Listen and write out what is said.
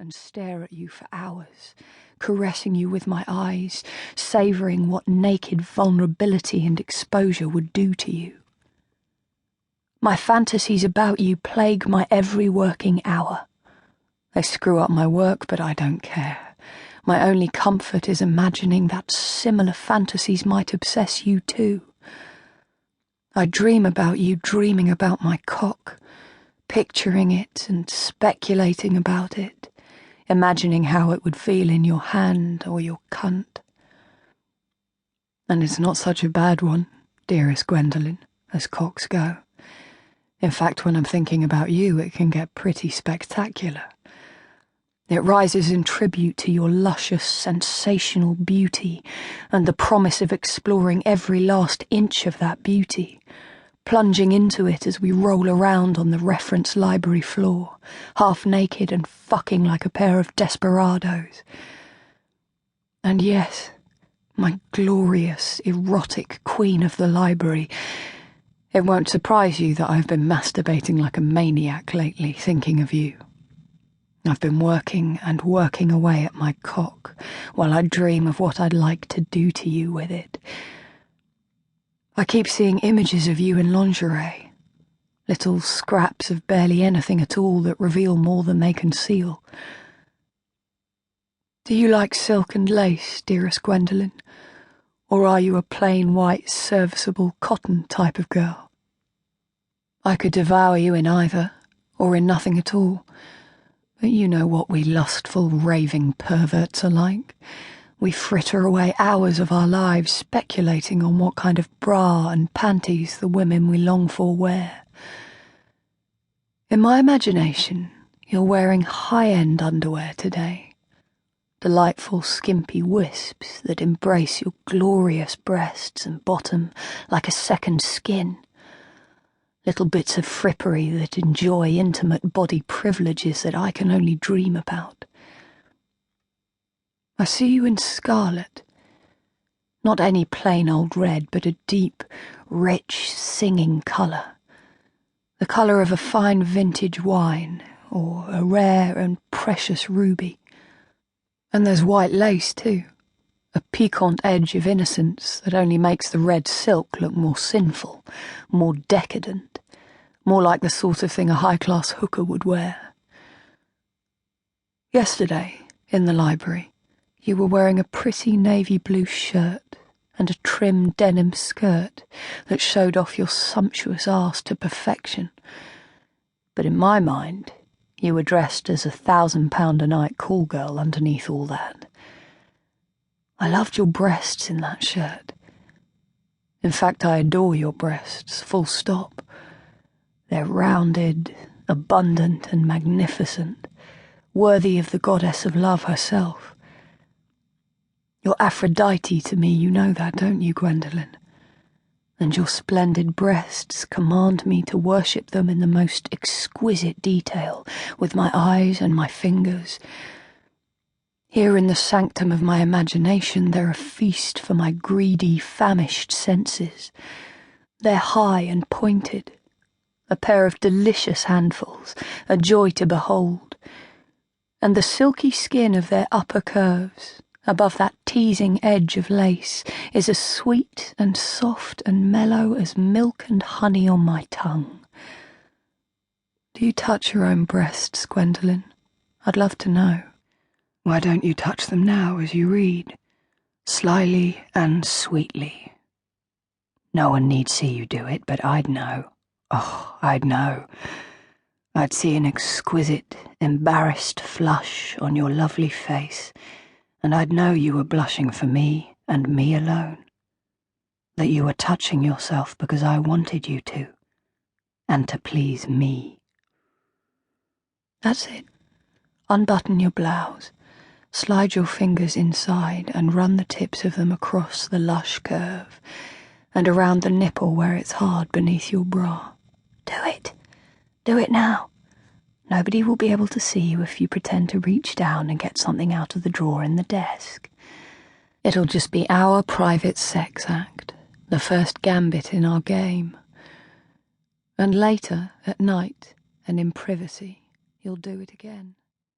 and stare at you for hours, caressing you with my eyes, savouring what naked vulnerability and exposure would do to you. My fantasies about you plague my every working hour. They screw up my work, but I don't care. My only comfort is imagining that similar fantasies might obsess you too. I dream about you dreaming about my cock, picturing it and speculating about it, imagining how it would feel in your hand or your cunt. And it's not such a bad one, dearest Gwendolynne, as cocks go. In fact, when I'm thinking about you, it can get pretty spectacular. It rises in tribute to your luscious, sensational beauty and the promise of exploring every last inch of that beauty, plunging into it as we roll around on the reference library floor, half naked and fucking like a pair of desperados. And yes, my glorious, erotic queen of the library, it won't surprise you that I've been masturbating like a maniac lately, thinking of you. I've been working and working away at my cock while I dream of what I'd like to do to you with it. I keep seeing images of you in lingerie, little scraps of barely anything at all that reveal more than they conceal. Do you like silk and lace, dearest Gwendolynne? Or are you a plain white, serviceable cotton type of girl? I could devour you in either, or in nothing at all. But you know what we lustful, raving perverts are like. We fritter away hours of our lives speculating on what kind of bra and panties the women we long for wear. In my imagination, you're wearing high-end underwear today. Delightful skimpy wisps that embrace your glorious breasts and bottom like a second skin. Little bits of frippery that enjoy intimate body privileges that I can only dream about. I see you in scarlet. Not any plain old red, but a deep, rich, singing colour. The colour of a fine vintage wine, or a rare and precious ruby. And there's white lace, too, a piquant edge of innocence that only makes the red silk look more sinful, more decadent, more like the sort of thing a high-class hooker would wear. Yesterday, in the library, you were wearing a pretty navy blue shirt and a trim denim skirt that showed off your sumptuous arse to perfection. But in my mind, you were dressed as £1,000-a-night call girl underneath all that. I loved your breasts in that shirt. In fact, I adore your breasts, full stop. They're rounded, abundant and magnificent, worthy of the goddess of love herself. You're Aphrodite to me, you know that, don't you, Gwendolynne? And your splendid breasts command me to worship them in the most exquisite detail, with my eyes and my fingers. Here in the sanctum of my imagination they're a feast for my greedy, famished senses. They're high and pointed, a pair of delicious handfuls, a joy to behold. And the silky skin of their upper curves, above that teasing edge of lace, is as sweet and soft and mellow as milk and honey on my tongue. Do you touch your own breasts, Gwendolynne? I'd love to know. Why don't you touch them now as you read? Slyly and sweetly. No one need see you do it, but I'd know. Oh, I'd know. I'd see an exquisite, embarrassed flush on your lovely face, and I'd know you were blushing for me and me alone. That you were touching yourself because I wanted you to, and to please me. That's it. Unbutton your blouse, slide your fingers inside and run the tips of them across the lush curve, and around the nipple where it's hard beneath your bra. Do it. Do it now. Nobody will be able to see you if you pretend to reach down and get something out of the drawer in the desk. It'll just be our private sex act, the first gambit in our game. And later, at night, and in privacy, you'll do it again.